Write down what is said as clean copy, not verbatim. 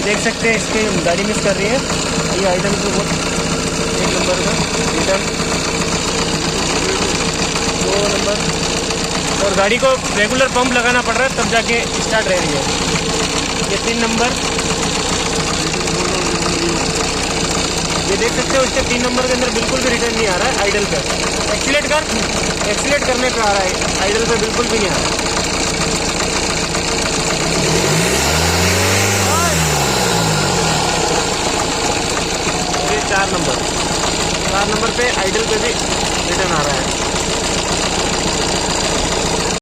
देख सकते हैं इसकी गाड़ी मिस कर रही है। ये आइटम तो बहुत 1 नंबर का रिटर्न, 2 नंबर। और गाड़ी को रेगुलर पंप लगाना पड़ रहा है तब जाके स्टार्ट रह रही है। ये 3 नंबर, ये देख सकते हो इसके 3 नंबर के अंदर बिल्कुल भी रिटर्न नहीं आ रहा है। आइडल पे एक्सीलेट करने पे आ रहा है, आइडल पे बिल्कुल भी नहीं आ रहा है। ये 4 नंबर पे आइडल पे भी रिटर्न आ रहा है।